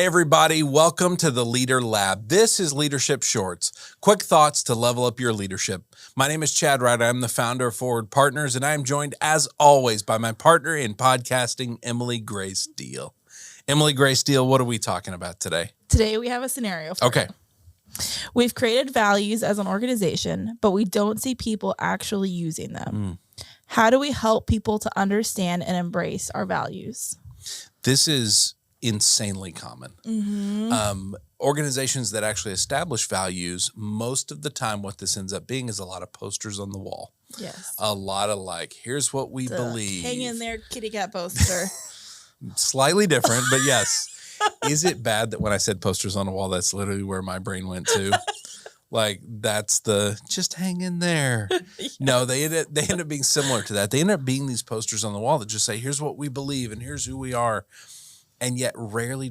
Hey everybody, welcome to the Leader Lab. This is Leadership Shorts, quick thoughts to level up your leadership. My name is Chad Wright. I'm the founder of Forward Partners, and I am joined as always by my partner in podcasting, Emily Grace Deal. Emily Grace Deal, what are we talking about today? Today we have a scenario for you. We've created values as an organization, but we don't see people actually using them. How do we help people to understand and embrace our values? This is insanely common. Organizations that actually establish values, most of the time what this ends up being is a lot of posters on the wall. Yes. A lot of like, here's what we believe. Hang in there, kitty cat poster. Slightly different, but yes. Is it bad that when I said posters on a wall, that's literally where my brain went to? Like, that's the, just hang in there. Yeah. No, they end up being similar to that. They end up being these posters on the wall that just say, here's what we believe and here's who we are. And yet rarely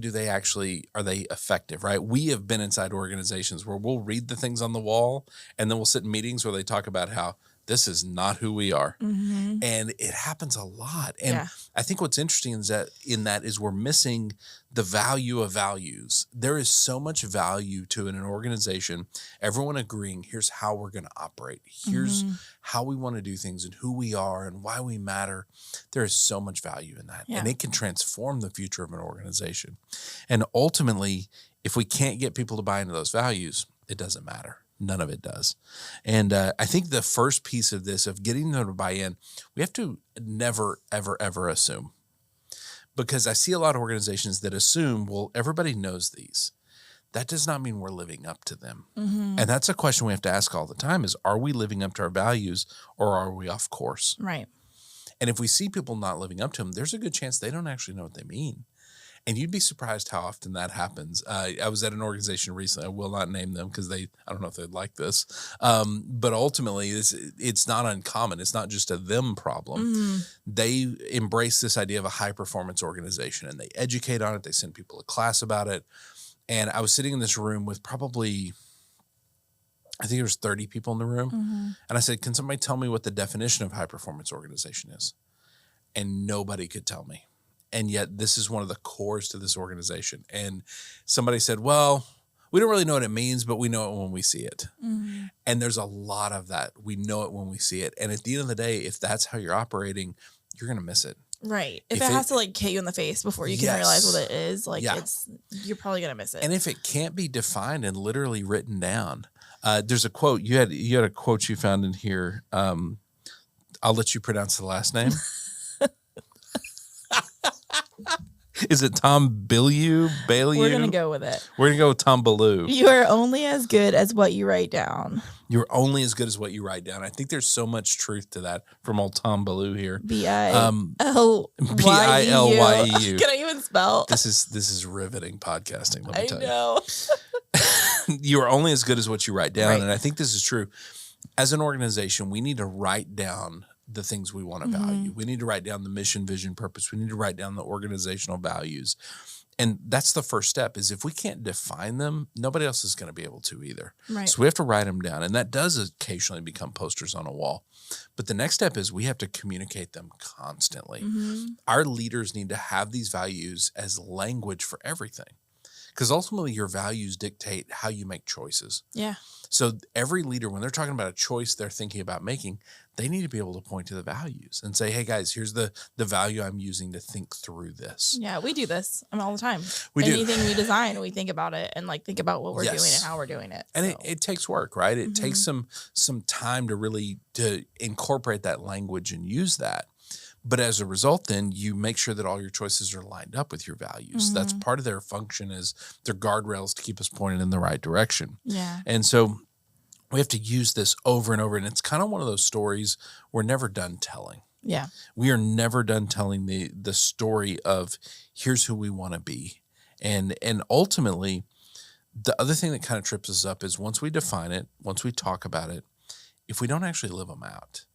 are they effective, right? We have been inside organizations where we'll read the things on the wall and then we'll sit in meetings where they talk about how this is not who we are. And it happens a lot. And I think what's interesting is that we're missing the value of values. There is so much value to an organization, everyone agreeing, here's how we're going to operate. Here's how we want to do things and who we are and why we matter. There is so much value in that. And it can transform the future of an organization. And ultimately, if we can't get people to buy into those values, it doesn't matter. None of it does. And I think the first piece of this, of getting them to buy in, we have to never, ever, ever assume. Because I see a lot of organizations that assume, well, everybody knows these. That does not mean we're living up to them. And that's a question we have to ask all the time is, are we living up to our values or are we off course? Right. And if we see people not living up to them, there's a good chance they don't actually know what they mean. And you'd be surprised how often that happens. I was at an organization recently. I will not name them because I don't know if they'd like this. But ultimately, it's not uncommon. It's not just a them problem. They embrace this idea of a high-performance organization, and they educate on it. They send people to class about it. And I was sitting in this room with probably, I think there was 30 people in the room. And I said, can somebody tell me what the definition of high-performance organization is? And nobody could tell me. And yet this is one of the cores to this organization. And somebody said, well, we don't really know what it means, but we know it when we see it. And there's a lot of that. We know it when we see it. And at the end of the day, if that's how you're operating, you're going to miss it. Right. If it has to like hit you in the face before you can realize what it is, like you're probably going to miss it. And if it can't be defined and literally written down, there's a quote. You had a quote you found in here. I'll let you pronounce the last name. Is it Tom Bilyeu? We're going to go with it. We're going to go with Tom Bilyeu. You are only as good as what you write down. You're only as good as what you write down. I think there's so much truth to that from old Tom Bilyeu here. Bilyeuu. Can I even spell? This is riveting podcasting, let me tell you. I know. You are only as good as what you write down. Right. And I think this is true. As an organization, we need to write down the things we want to value. We need to write down the mission, vision, purpose. We need to write down the organizational values. And that's the first step is if we can't define them, nobody else is going to be able to either. Right. So we have to write them down. And that does occasionally become posters on a wall. But the next step is we have to communicate them constantly. Our leaders need to have these values as language for everything. Because ultimately your values dictate how you make choices. Yeah. So every leader, when they're talking about a choice they're thinking about making, they need to be able to point to the values and say, hey, guys, here's the value I'm using to think through this. Yeah, we do this all the time. Anything we design, we think about it and like think about what we're doing and how we're doing it. And it takes work, right? It takes some time to really to incorporate that language and use that. But as a result, then you make sure that all your choices are lined up with your values. That's part of their function is their guardrails to keep us pointed in the right direction. Yeah. And so we have to use this over and over. And it's kind of one of those stories we're never done telling. Yeah. We are never done telling the story of here's who we want to be. And ultimately, the other thing that kind of trips us up is once we define it, once we talk about it, if we don't actually live them out,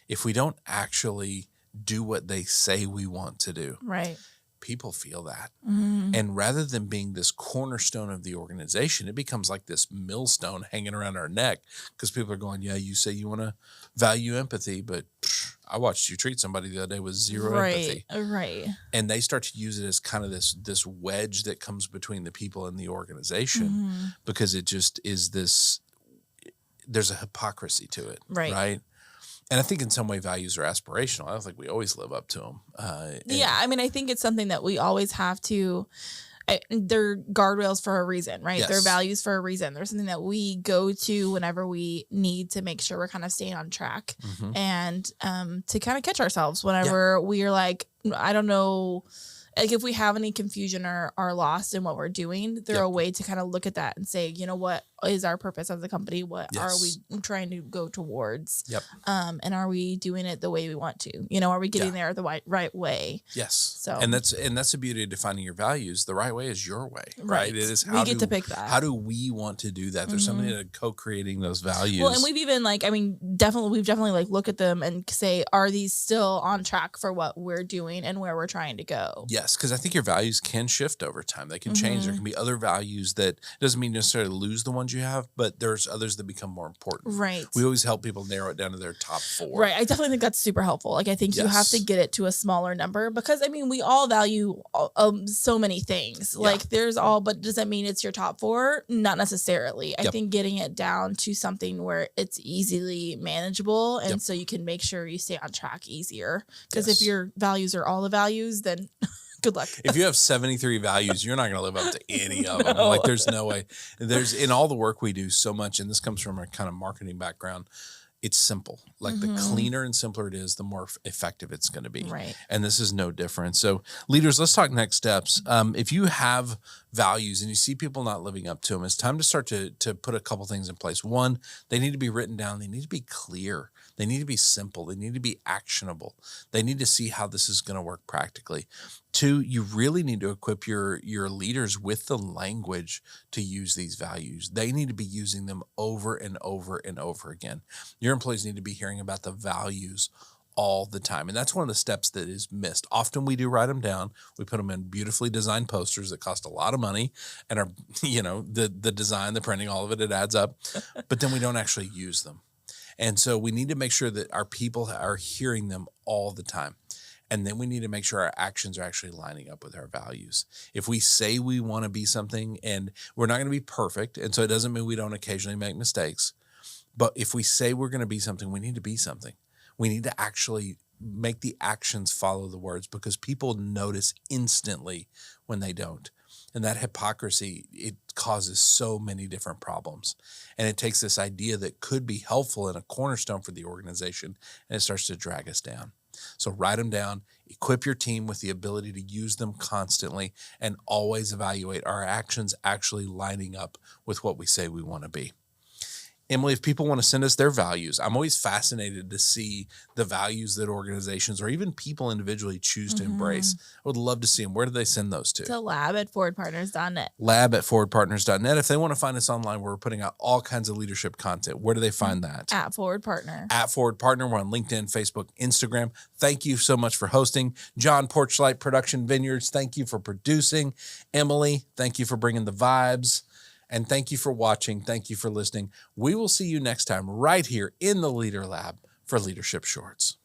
if we don't actually do what they say we want to do. Right. People feel that. And rather than being this cornerstone of the organization, it becomes like this millstone hanging around our neck because people are going, yeah, you say you want to value empathy, but I watched you treat somebody the other day with zero empathy. Right. And they start to use it as kind of this wedge that comes between the people and the organization because it just is this, there's a hypocrisy to it. Right. And I think in some way values are aspirational. I don't think we always live up to them. I mean, I think it's something that we always have to, they're guardrails for a reason, right? Yes. They're values for a reason. There's something that we go to whenever we need to make sure we're kind of staying on track and to kind of catch ourselves whenever we are like, I don't know, like if we have any confusion or are lost in what we're doing, they're a way to kind of look at that and say, you know, what is our purpose as a company? What are we trying to go towards? And are we doing it the way we want to? You know, are we getting there the right way? Yes. So and that's the beauty of defining your values. The right way is your way, right? It is how we get to pick that. How do we want to do that? There's something to co-creating those values. Well, and we've even like, I mean, we've definitely like look at them and say, are these still on track for what we're doing and where we're trying to go? Yes, because I think your values can shift over time. They can change. There can be other values that doesn't mean necessarily lose the ones you have, but there's others that become more important. Right. We always help people narrow it down to their top 4. Right. I definitely think that's super helpful. Like, I think you have to get it to a smaller number because, I mean, we all value so many things. Like, there's but does that mean it's your top 4? Not necessarily. I think getting it down to something where it's easily manageable and so you can make sure you stay on track easier. Because if your values are all the values, then good luck. If you have 73 values, you're not going to live up to any of them. Like, there's no way. There's in all the work we do so much, and this comes from a kind of marketing background. It's simple. Like the cleaner and simpler it is, the more effective it's going to be. Right. And this is no different. So leaders, let's talk next steps. If you have values and you see people not living up to them, it's time to start to put a couple things in place. One, they need to be written down. They need to be clear. They need to be simple. They need to be actionable. They need to see how this is going to work practically. 2, you really need to equip your leaders with the language to use these values. They need to be using them over and over and over again. Your employees need to be hearing about the values all the time. And that's one of the steps that is missed. Often we do write them down. We put them in beautifully designed posters that cost a lot of money and are, the design, the printing, all of it adds up. But then we don't actually use them. And so we need to make sure that our people are hearing them all the time. And then we need to make sure our actions are actually lining up with our values. If we say we want to be something, and we're not going to be perfect, and so it doesn't mean we don't occasionally make mistakes, but if we say we're going to be something, we need to be something. We need to actually make the actions follow the words because people notice instantly when they don't. And that hypocrisy, it causes so many different problems. And it takes this idea that could be helpful and a cornerstone for the organization, and it starts to drag us down. So write them down, equip your team with the ability to use them constantly, and always evaluate our actions actually lining up with what we say we want to be. Emily, if people want to send us their values, I'm always fascinated to see the values that organizations or even people individually choose to embrace. I would love to see them. Where do they send those to? To lab@forwardpartners.net. Lab@forwardpartners.net. If they want to find us online, we're putting out all kinds of leadership content. Where do they find that? @forwardpartner. @forwardpartner. We're on LinkedIn, Facebook, Instagram. Thank you so much for hosting. John, Porchlight Production Vineyards, thank you for producing. Emily, thank you for bringing the vibes. And thank you for watching. Thank you for listening. We will see you next time right here in the Leader Lab for Leadership Shorts.